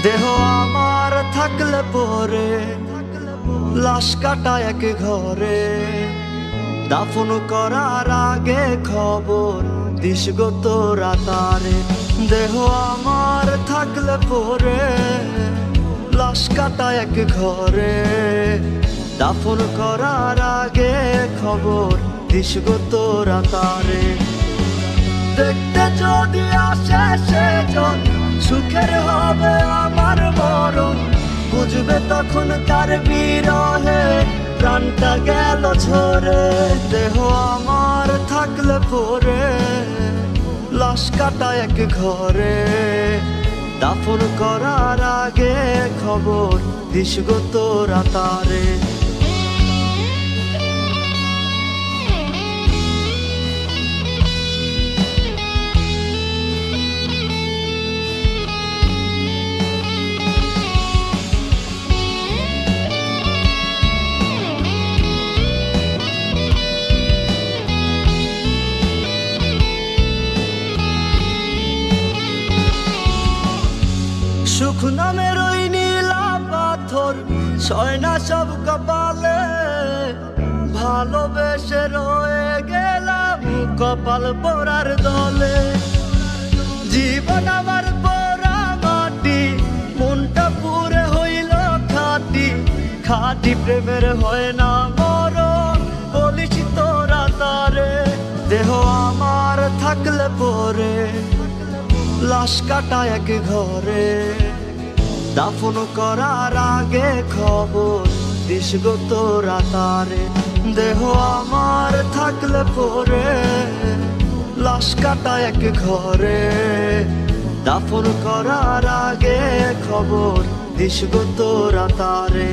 দেহ আমার থাকলে পরে লাশ কাটা এক ঘরে, দাফন করার আগে খবর দিস গো তোরা তারে। দেহ আমার থাকলে পরে লাশ কাটা এক ঘরে, দাফন করার আগে খবর দিস গো তোরা তারে। দেখতে যদি আসে সেজন সুখের হবে আমার মরণ, বুঝবে তখন তার বিরহে প্রাণটা গেল ঝরে। দেহ আমার থাকলে পরে লাশ কাটা এক ঘরে, দাফন করার আগে খবর দিস গো তোরা তারে। সুখ নামের ওই নীলা পাথর ছয় না সব কপালে, ভালোবেসে রয়ে গেলাম কপাল পোড়ার দলে। জীবন আমার পোড়া মাটি, মনটা পুরে হইল খাটি, খাটি প্রেমের হয় না মরণ বলিস তোরা তারে। দেহ আমার থাকলে পরে লাশ কাটা এক ঘরে, দাফন করার আগে খবর দিস গো তোরা তারে। দেহ আমার থাকলে পরে লাশ কাটা এক ঘরে, দাফন করার আগে খবর দিস গো তোরা তারে।